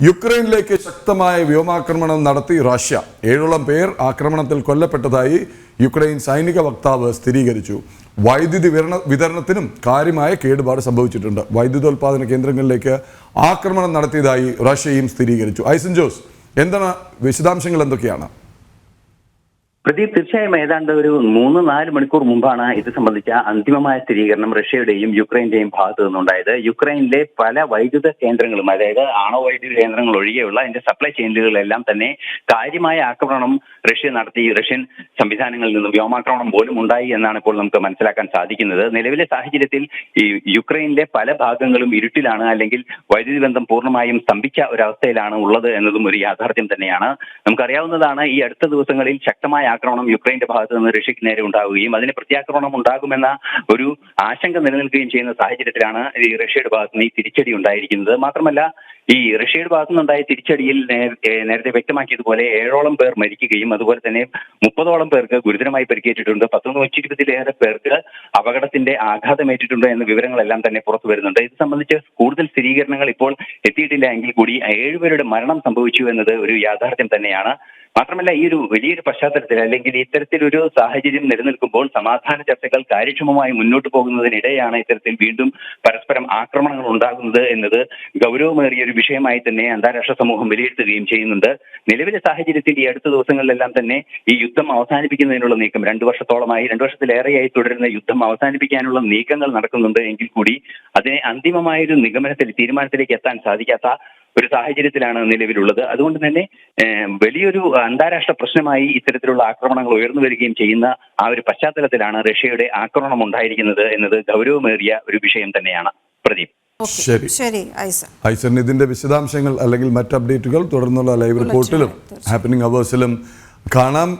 യുക്രൈനിലേക്ക് ശക്തമായ വ്യോമാക്രമണം നടത്തി റഷ്യ. 7ഓളം പേർ ആക്രമണത്തിൽ കൊല്ലപ്പെട്ടതായി യുക്രൈൻ സൈനിക വക്താവ് സ്ഥിരീകരിച്ചു. വൈദ്യുതി വിതരണത്തിനും കാര്യമായ കേടുപാട് സംഭവിച്ചിട്ടുണ്ട്. വൈദ്യുതോൽപാദന കേന്ദ്രങ്ങളിലേക്ക് ആക്രമണം നടത്തിയതായി റഷ്യയും സ്ഥിരീകരിച്ചു. ഐസൻ ജോസ്, എന്താണ് വിശദാംശങ്ങൾ എന്തൊക്കെയാണ്? പ്രദീപ്, തീർച്ചയായും ഏതാണ്ട് ഒരു 3-4 മണിക്കൂർ മുമ്പാണ് ഇത് സംബന്ധിച്ച അന്തിമമായ സ്ഥിരീകരണം റഷ്യയുടെയും യുക്രൈന്റെയും ഭാഗത്തു നിന്നുണ്ടായത്. യുക്രൈനിലെ പല വൈദ്യുത കേന്ദ്രങ്ങളും, അതായത് ആണവ വൈദ്യുത കേന്ദ്രങ്ങൾ ഒഴികെയുള്ള അതിന്റെ സപ്ലൈ ചെയിനുകളിലെല്ലാം തന്നെ കാര്യമായ ആക്രമണം റഷ്യ നടത്തി. റഷ്യൻ സംവിധാനങ്ങളിൽ നിന്നും വ്യോമാക്രമണം പോലും ഉണ്ടായി എന്നാണ് ഇപ്പോൾ നമുക്ക് മനസ്സിലാക്കാൻ സാധിക്കുന്നത്. നിലവിലെ സാഹചര്യത്തിൽ ഈ യുക്രൈനിലെ പല ഭാഗങ്ങളും ഇരുട്ടിലാണ്, അല്ലെങ്കിൽ വൈദ്യുതി ബന്ധം പൂർണ്ണമായും സ്തംഭിച്ച ഒരവസ്ഥയിലാണ് ഉള്ളത് എന്നതും ഒരു യാഥാർത്ഥ്യം തന്നെയാണ്. നമുക്കറിയാവുന്നതാണ്, ഈ അടുത്ത ദിവസങ്ങളിൽ ശക്തമായ ആക്രമണം യുക്രൈന്റെ ഭാഗത്ത് നിന്ന് റഷ്യക്ക് നേരെ ഉണ്ടാവുകയും അതിന് പ്രത്യാക്രമണം ഉണ്ടാകുമെന്ന ഒരു ആശങ്ക നിലനിൽക്കുകയും ചെയ്യുന്ന സാഹചര്യത്തിലാണ് ഈ റഷ്യയുടെ ഭാഗത്ത് നിന്ന് ഈ തിരിച്ചടി ഉണ്ടായിരിക്കുന്നത്. മാത്രമല്ല, ഈ റഷ്യയുടെ ഭാഗത്തു നിന്നുണ്ടായ തിരിച്ചടിയിൽ നേരത്തെ വ്യക്തമാക്കിയതുപോലെ 7ഓളം പേർ മരിക്കുകയും അതുപോലെ തന്നെ 30ഓളം പേർക്ക് ഗുരുതരമായി പരിക്കേറ്റിട്ടുണ്ട്. 120-ലേറെ പേർക്ക് അപകടത്തിന്റെ ആഘാതമേറ്റിട്ടുണ്ട് എന്ന വിവരങ്ങളെല്ലാം തന്നെ പുറത്തു വരുന്നുണ്ട്. ഇത് സംബന്ധിച്ച് കൂടുതൽ സ്ഥിരീകരണങ്ങൾ ഇപ്പോൾ എത്തിയിട്ടില്ല എങ്കിൽ കൂടി 7 പേരുടെ മരണം സംഭവിച്ചു എന്നത് ഒരു യാഥാർത്ഥ്യം തന്നെയാണ്. മാത്രമല്ല, ഈ ഒരു വലിയൊരു പശ്ചാത്തലത്തിൽ, അല്ലെങ്കിൽ ഇത്തരത്തിലൊരു സാഹചര്യം നിലനിൽക്കുമ്പോൾ സമാധാന ചർച്ചകൾ കാര്യക്ഷമമായി മുന്നോട്ട് പോകുന്നതിനിടെയാണ് ഇത്തരത്തിൽ വീണ്ടും പരസ്പരം ആക്രമണങ്ങൾ ഉണ്ടാകുന്നത് എന്നത് ഗൗരവമേറിയ ഒരു വിഷയമായി തന്നെ അന്താരാഷ്ട്ര സമൂഹം വിലയിരുത്തുകയും ചെയ്യുന്നുണ്ട്. നിലവിലെ സാഹചര്യത്തിൽ ഈ അടുത്ത ദിവസങ്ങളിലെല്ലാം തന്നെ ഈ യുദ്ധം അവസാനിപ്പിക്കുന്നതിനുള്ള നീക്കം 2 വർഷത്തിലേറെയായി തുടരുന്ന യുദ്ധം അവസാനിപ്പിക്കാനുള്ള നീക്കങ്ങൾ നടക്കുന്നുണ്ട് എങ്കിൽ കൂടി അതിനെ അന്തിമമായൊരു തീരുമാനത്തിലേക്ക് എത്താൻ സാധിക്കാത്ത ഒരു സാഹചര്യത്തിലാണ് നിലവിലുള്ളത്. അതുകൊണ്ട് തന്നെ വലിയൊരു അന്താരാഷ്ട്ര പ്രശ്നമായി ഇത്തരത്തിലുള്ള ആക്രമണങ്ങൾ ഉയർന്നു വരികയും ചെയ്യുന്ന ആ ഒരു പശ്ചാത്തലത്തിലാണ് റഷ്യയുടെ ആക്രമണം ഉണ്ടായിരിക്കുന്നത് എന്നത് ഗൗരവമേറിയ ഒരു വിഷയം തന്നെയാണ്. പ്രദീപ്, ശരി ഐസൻ, ഇതിന്റെ വിശദാംശങ്ങൾ അല്ലെങ്കിൽ മറ്റ് അപ്ഡേറ്റുകൾ തുടർന്നുള്ള ലൈവ് റിപ്പോർട്ടിലും ഹാപ്പനിങ് അവേഴ്സിലും കാണാം.